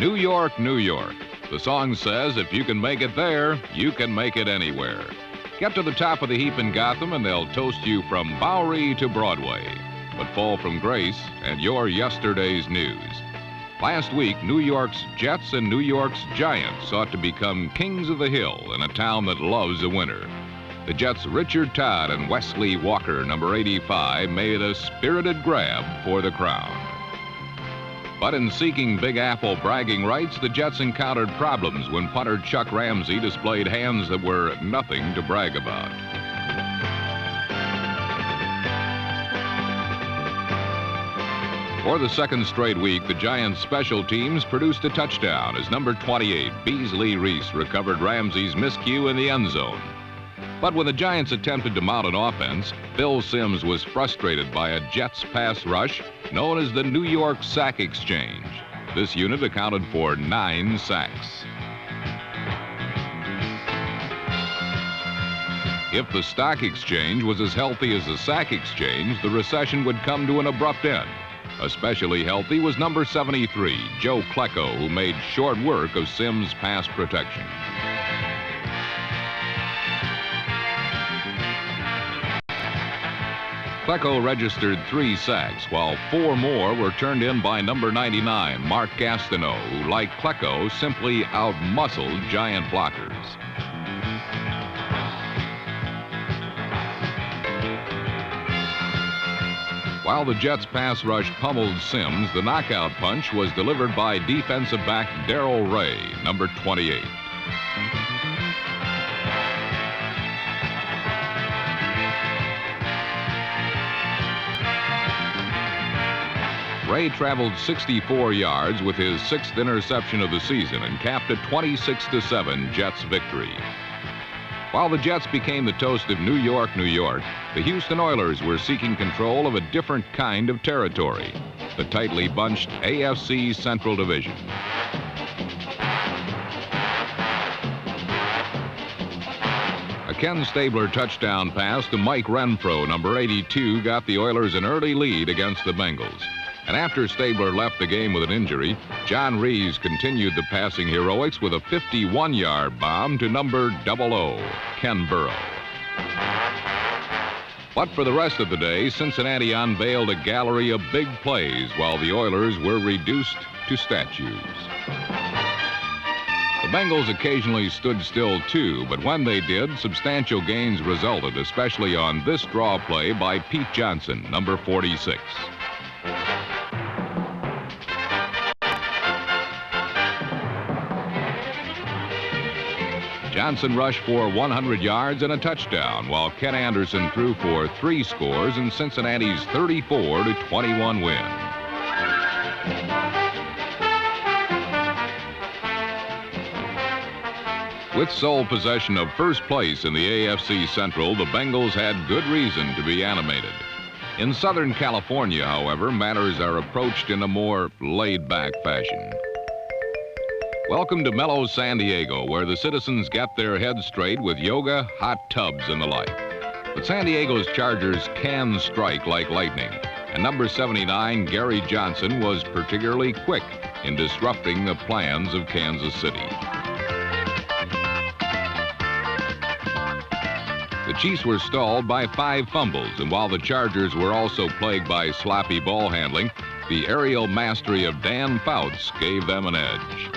New York, New York. The song says if you can make it there, you can make it anywhere. Get to the top of the heap in Gotham and they'll toast you from Bowery to Broadway. But fall from grace and you're yesterday's news. Last week, New York's Jets and New York's Giants sought to become kings of the hill in a town that loves a winner. The Jets' Richard Todd and Wesley Walker, number 85, made a spirited grab for the crown. But in seeking Big Apple bragging rights, the Jets encountered problems when punter Chuck Ramsey displayed hands that were nothing to brag about. For the second straight week, the Giants' special teams produced a touchdown as number 28, Beasley Reese, recovered Ramsey's miscue in the end zone. But when the Giants attempted to mount an offense, Phil Simms was frustrated by a Jets pass rush known as the New York Sack Exchange. This unit accounted for 9 sacks. If the Stock Exchange was as healthy as the Sack Exchange, the recession would come to an abrupt end. Especially healthy was number 73, Joe Klecko, who made short work of Simms' pass protection. Klecko registered 3 sacks, while 4 more were turned in by number 99, Mark Gastineau, who, like Klecko, simply out-muscled Giant blockers. While the Jets' pass rush pummeled Simms, the knockout punch was delivered by defensive back Darrell Ray, number 28. Ray traveled 64 yards with his 6th interception of the season and capped a 26-7 Jets victory. While the Jets became the toast of New York, New York, the Houston Oilers were seeking control of a different kind of territory, the tightly bunched AFC Central Division. A Ken Stabler touchdown pass to Mike Renfro, number 82, got the Oilers an early lead against the Bengals. And after Stabler left the game with an injury, John Reeves continued the passing heroics with a 51-yard bomb to number 00, Ken Burrow. But for the rest of the day, Cincinnati unveiled a gallery of big plays while the Oilers were reduced to statues. The Bengals occasionally stood still too, but when they did, substantial gains resulted, especially on this draw play by Pete Johnson, number 46. Johnson rushed for 100 yards and a touchdown, while Ken Anderson threw for 3 scores in Cincinnati's 34-21 win. With sole possession of first place in the AFC Central, the Bengals had good reason to be animated. In Southern California, however, matters are approached in a more laid-back fashion. Welcome to mellow San Diego, where the citizens get their heads straight with yoga, hot tubs, and the like. But San Diego's Chargers can strike like lightning, and number 79, Gary Johnson, was particularly quick in disrupting the plans of Kansas City. The Chiefs were stalled by 5 fumbles, and while the Chargers were also plagued by sloppy ball handling, the aerial mastery of Dan Fouts gave them an edge.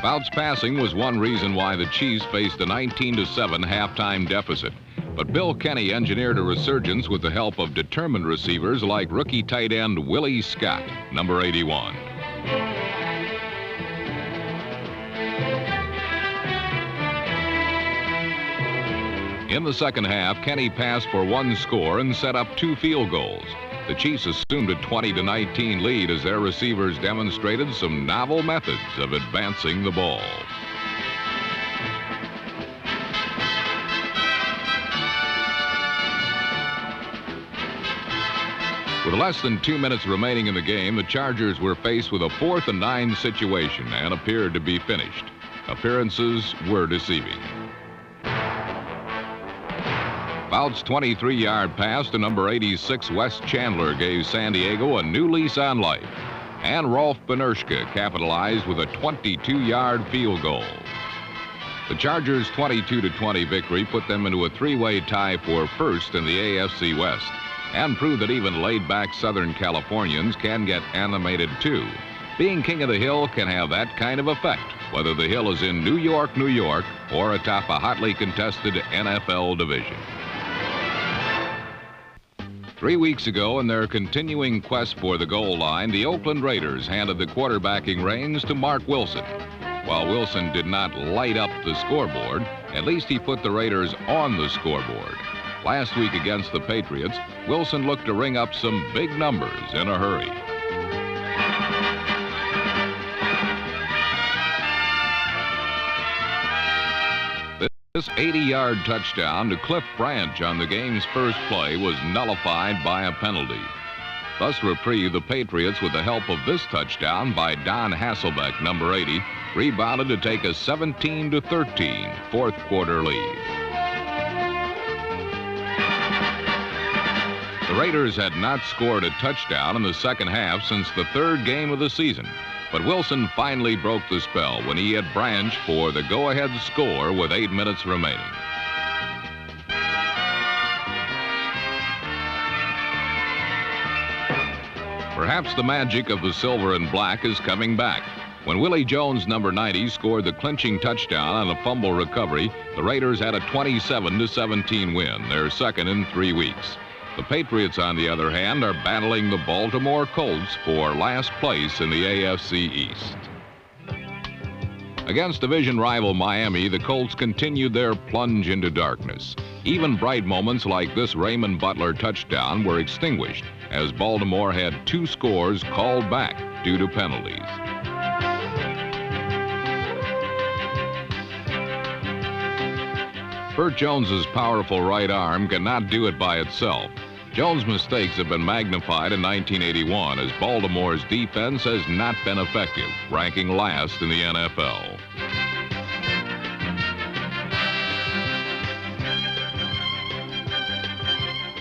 Fouts' passing was one reason why the Chiefs faced a 19-7 halftime deficit. But Bill Kenny engineered a resurgence with the help of determined receivers like rookie tight end Willie Scott, number 81. In the second half, Kenny passed for 1 score and set up 2 field goals. The Chiefs assumed a 20-19 lead as their receivers demonstrated some novel methods of advancing the ball. With less than 2 minutes remaining in the game, the Chargers were faced with a 4th and 9 situation and appeared to be finished. Appearances were deceiving. Bout's 23-yard pass to number 86 Wes Chandler gave San Diego a new lease on life. And Rolf Benerschke capitalized with a 22-yard field goal. The Chargers' 22-20 victory put them into a three-way tie for first in the AFC West and proved that even laid-back Southern Californians can get animated too. Being king of the hill can have that kind of effect, whether the hill is in New York, New York, or atop a hotly contested NFL division. 3 weeks ago, in their continuing quest for the goal line, the Oakland Raiders handed the quarterbacking reins to Mark Wilson. While Wilson did not light up the scoreboard, at least he put the Raiders on the scoreboard. Last week against the Patriots, Wilson looked to ring up some big numbers in a hurry. This 80-yard touchdown to Cliff Branch on the game's first play was nullified by a penalty. Thus reprieved, the Patriots, with the help of this touchdown by Don Hasselbeck, number 80, rebounded to take a 17-13 fourth quarter lead. The Raiders had not scored a touchdown in the second half since the third game of the season. But Wilson finally broke the spell when he hit Branch for the go-ahead score with 8 minutes remaining. Perhaps the magic of the silver and black is coming back. When Willie Jones, number 90, scored the clinching touchdown on a fumble recovery, the Raiders had a 27-17 win, their second in 3 weeks. The Patriots, on the other hand, are battling the Baltimore Colts for last place in the AFC East. Against division rival Miami, the Colts continued their plunge into darkness. Even bright moments like this Raymond Butler touchdown were extinguished as Baltimore had 2 scores called back due to penalties. Burt Jones's powerful right arm cannot do it by itself. Jones' mistakes have been magnified in 1981 as Baltimore's defense has not been effective, ranking last in the NFL.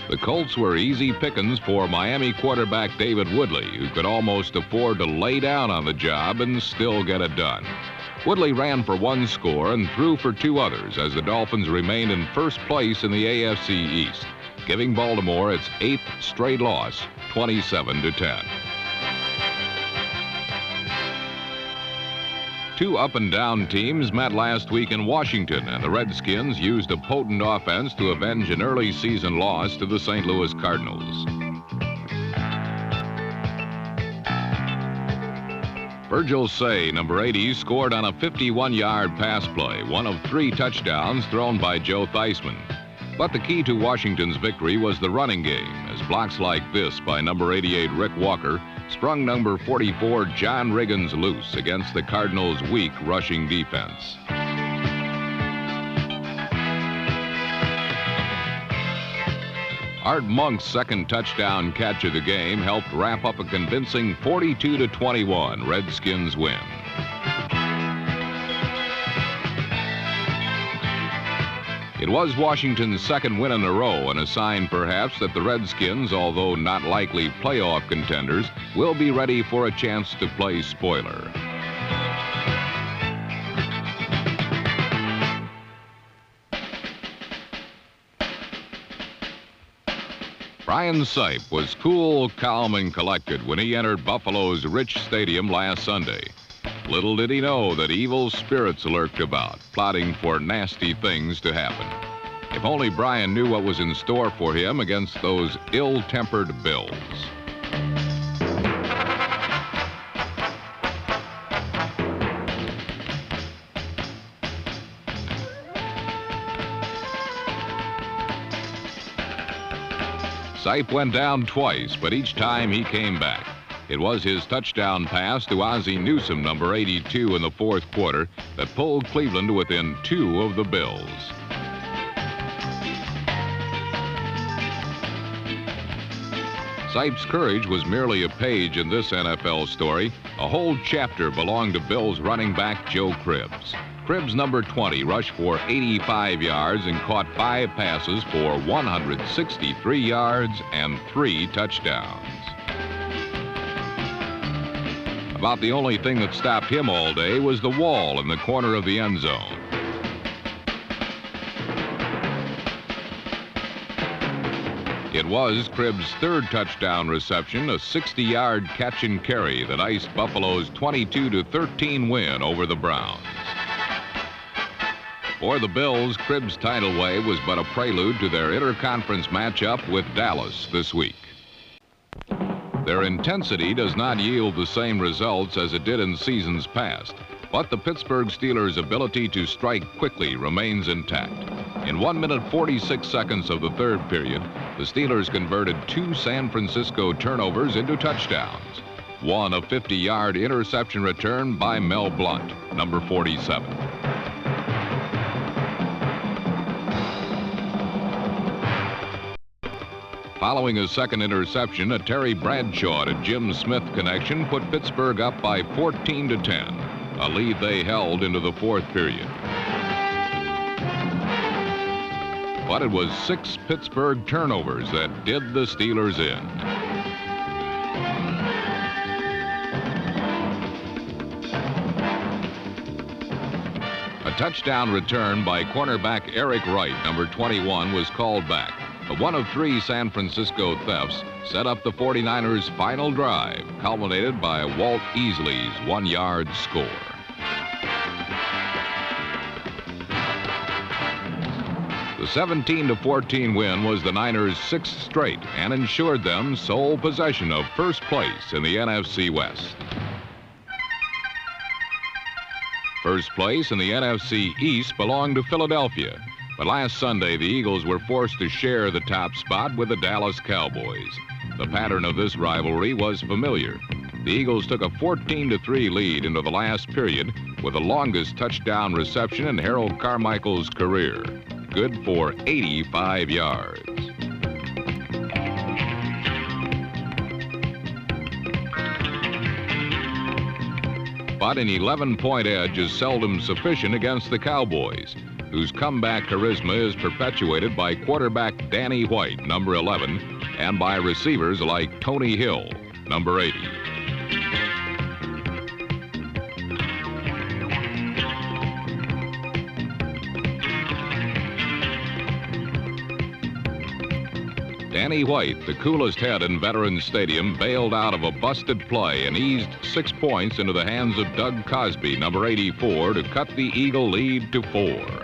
The Colts were easy pickings for Miami quarterback David Woodley, who could almost afford to lay down on the job and still get it done. Woodley ran for 1 score and threw for 2 others as the Dolphins remained in first place in the AFC East, giving Baltimore its 8th straight loss, 27-10. 2 up-and-down teams met last week in Washington, and the Redskins used a potent offense to avenge an early season loss to the St. Louis Cardinals. Virgil Say, number 80, scored on a 51-yard pass play, one of 3 touchdowns thrown by Joe Theismann. But the key to Washington's victory was the running game, as blocks like this by number 88 Rick Walker sprung number 44 John Riggins loose against the Cardinals' weak rushing defense. Art Monk's second touchdown catch of the game helped wrap up a convincing 42-21 Redskins win. It was Washington's second win in a row, and a sign perhaps that the Redskins, although not likely playoff contenders, will be ready for a chance to play spoiler. Brian Sipe was cool, calm, and collected when he entered Buffalo's Rich Stadium last Sunday. Little did he know that evil spirits lurked about, plotting for nasty things to happen. If only Brian knew what was in store for him against those ill-tempered Bills. Sipe went down twice, but each time he came back. It was his touchdown pass to Ozzie Newsome, number 82, in the fourth quarter that pulled Cleveland to within 2 of the Bills. Sipe's courage was merely a page in this NFL story. A whole chapter belonged to Bills running back Joe Cribbs. Cribbs number 20 rushed for 85 yards and caught 5 passes for 163 yards and 3 touchdowns. About the only thing that stopped him all day was the wall in the corner of the end zone. It was Cribbs' 3rd touchdown reception, a 60-yard catch and carry that iced Buffalo's 22-13 win over the Browns. For the Bills, Cribbs' tidal wave was but a prelude to their interconference matchup with Dallas this week. Their intensity does not yield the same results as it did in seasons past, but the Pittsburgh Steelers' ability to strike quickly remains intact. In 1 minute 46 seconds of the 3rd period, the Steelers converted 2 San Francisco turnovers into touchdowns. One a 50-yard interception return by Mel Blount, number 47. Following a second interception, a Terry Bradshaw to Jim Smith connection put Pittsburgh up by 14-10, a lead they held into the 4th period. But it was 6 Pittsburgh turnovers that did the Steelers in. A touchdown return by cornerback Eric Wright, number 21, was called back. But one of 3 San Francisco thefts set up the 49ers' final drive, culminated by Walt Easley's 1-yard score. The 17-14 win was the Niners' 6th straight and ensured them sole possession of first place in the NFC West. First place in the NFC East belonged to Philadelphia, but last Sunday the Eagles were forced to share the top spot with the Dallas Cowboys. The pattern of this rivalry was familiar. The Eagles took a 14-3 lead into the last period with the longest touchdown reception in Harold Carmichael's career. Good for 85 yards. But an 11-point edge is seldom sufficient against the Cowboys, whose comeback charisma is perpetuated by quarterback Danny White, number 11, and by receivers like Tony Hill, number 80. Danny White, the coolest head in Veterans Stadium, bailed out of a busted play and eased 6 points into the hands of Doug Cosby, number 84, to cut the Eagle lead to 4.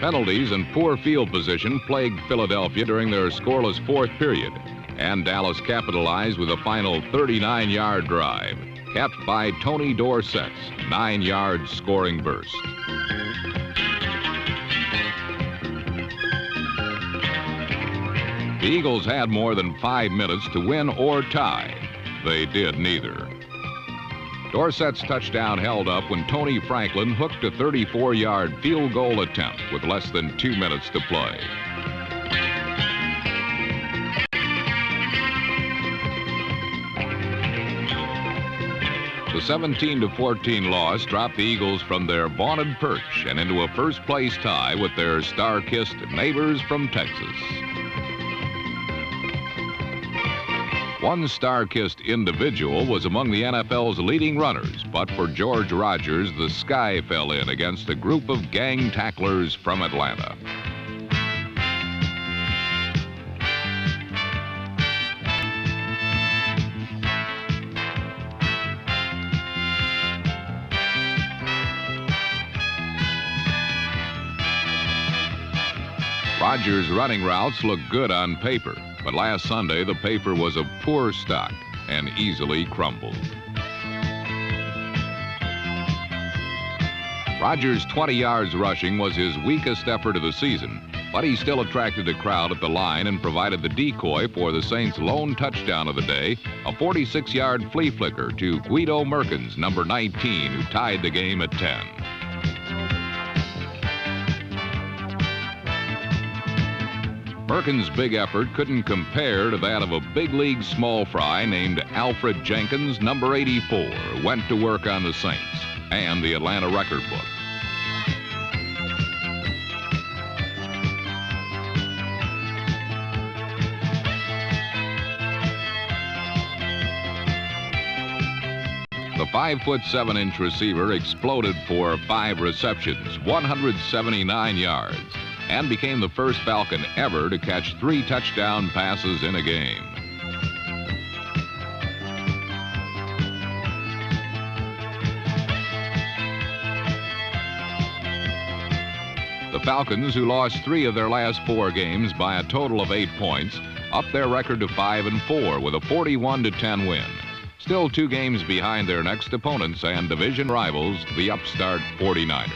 Penalties and poor field position plagued Philadelphia during their scoreless 4th period, and Dallas capitalized with a final 39-yard drive, capped by Tony Dorsett's 9-yard scoring burst. The Eagles had more than 5 minutes to win or tie. They did neither. Dorsett's touchdown held up when Tony Franklin hooked a 34-yard field goal attempt with less than 2 minutes to play. The 17-14 loss dropped the Eagles from their vaunted perch and into a first-place tie with their star-kissed neighbors from Texas. One star-kissed individual was among the NFL's leading runners, but for George Rogers, the sky fell in against a group of gang tacklers from Atlanta. Rogers' running routes looked good on paper, but last Sunday the paper was of poor stock and easily crumbled. Rogers' 20 yards rushing was his weakest effort of the season, but he still attracted a crowd at the line and provided the decoy for the Saints' lone touchdown of the day, a 46-yard flea flicker to Guido Merkins, number 19, who tied the game at 10. Perkins' big effort couldn't compare to that of a big league small fry named Alfred Jenkins, number 84, who went to work on the Saints and the Atlanta record book. The 5'7" receiver exploded for 5 receptions, 179 yards, and became the first Falcon ever to catch 3 touchdown passes in a game. The Falcons, who lost 3 of their last 4 games by a total of 8 points, upped their record to 5-4 with a 41-10 win. Still 2 games behind their next opponents and division rivals, the upstart 49ers.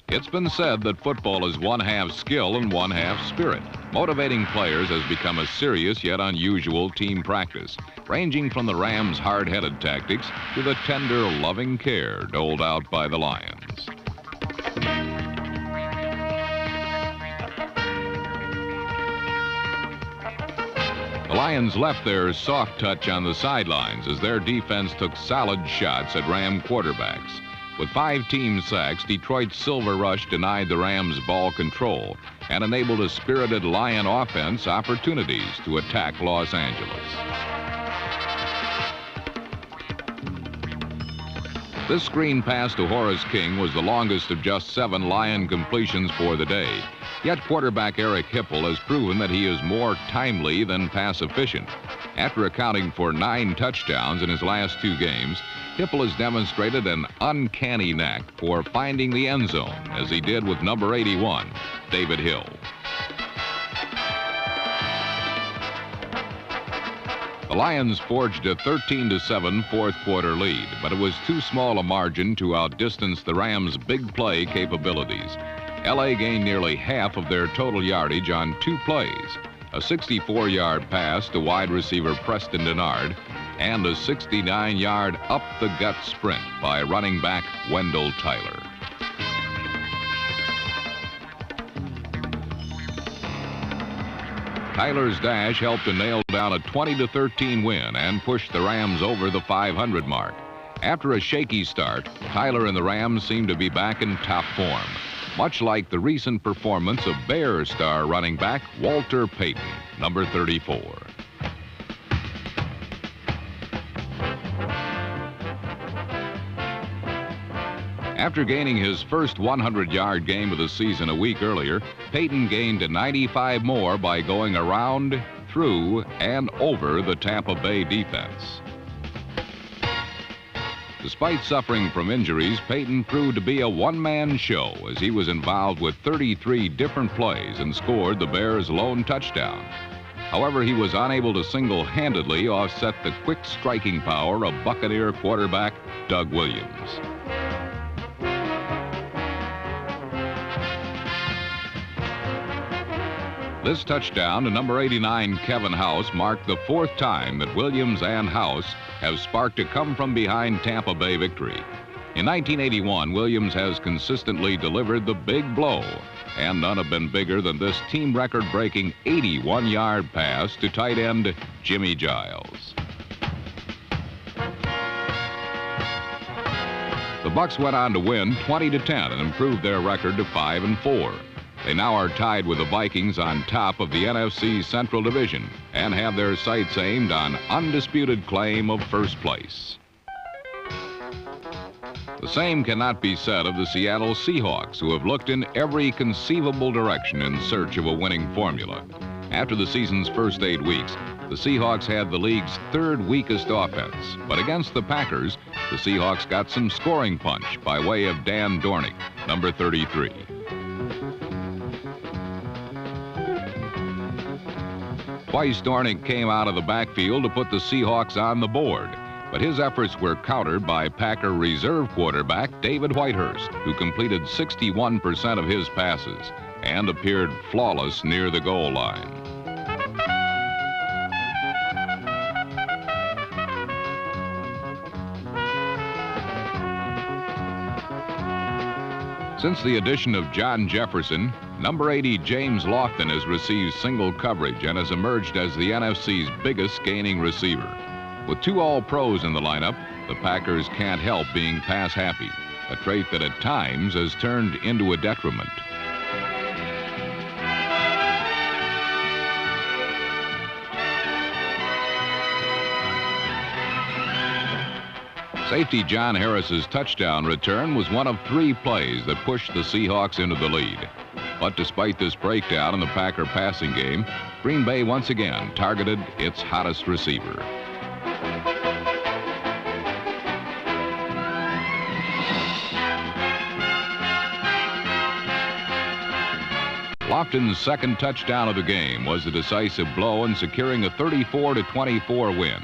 It's been said that football is 1/2 skill and 1/2 spirit. Motivating players has become a serious yet unusual team practice, ranging from the Rams' hard-headed tactics to the tender, loving care doled out by the Lions. The Lions left their soft touch on the sidelines as their defense took solid shots at Ram quarterbacks. With 5 team sacks, Detroit's Silver Rush denied the Rams ball control and enabled a spirited Lion offense opportunities to attack Los Angeles. This screen pass to Horace King was the longest of just 7 Lion completions for the day. Yet quarterback Eric Hipple has proven that he is more timely than pass efficient. After accounting for 9 touchdowns in his last 2 games, Hipple has demonstrated an uncanny knack for finding the end zone, as he did with number 81, David Hill. The Lions forged a 13-7 fourth-quarter lead, but it was too small a margin to outdistance the Rams' big play capabilities. L.A. gained nearly half of their total yardage on 2 plays, a 64-yard pass to wide receiver Preston Denard and a 69-yard up-the-gut sprint by running back Wendell Tyler. Tyler's dash helped to nail down a 20-13 win and push the Rams over the 500 mark. After a shaky start, Tyler and the Rams seemed to be back in top form, much like the recent performance of Bears star running back Walter Payton, number 34. After gaining his first 100-yard game of the season a week earlier, Payton gained 95 more by going around, through, and over the Tampa Bay defense. Despite suffering from injuries, Payton proved to be a one-man show as he was involved with 33 different plays and scored the Bears' lone touchdown. However, he was unable to single-handedly offset the quick striking power of Buccaneer quarterback Doug Williams. This touchdown to number 89 Kevin House marked the 4th time that Williams and House have sparked a come-from-behind Tampa Bay victory. In 1981, Williams has consistently delivered the big blow, and none have been bigger than this team record-breaking 81-yard pass to tight end Jimmy Giles. The Bucs went on to win 20-10 and improved their record to 5-4. They now are tied with the Vikings on top of the NFC Central Division and have their sights aimed on undisputed claim of first place. The same cannot be said of the Seattle Seahawks, who have looked in every conceivable direction in search of a winning formula. After the season's first 8 weeks, the Seahawks had the league's 3rd weakest offense. But against the Packers, the Seahawks got some scoring punch by way of Dan Dornick, number 33. Twice Dornick came out of the backfield to put the Seahawks on the board, but his efforts were countered by Packer reserve quarterback David Whitehurst, who completed 61% of his passes and appeared flawless near the goal line. Since the addition of John Jefferson, number 80 James Lofton has received single coverage and has emerged as the NFC's biggest gaining receiver. With 2 All-Pros in the lineup, the Packers can't help being pass happy, a trait that at times has turned into a detriment. Safety John Harris's touchdown return was one of 3 plays that pushed the Seahawks into the lead. But despite this breakdown in the Packer passing game, Green Bay once again targeted its hottest receiver. Lofton's second touchdown of the game was a decisive blow in securing a 34-24 win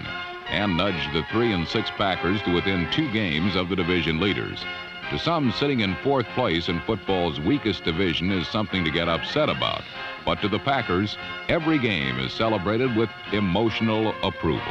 and nudged the 3 and 6 Packers to within 2 games of the division leaders. To some, sitting in 4th place in football's weakest division is something to get upset about. But to the Packers, every game is celebrated with emotional approval.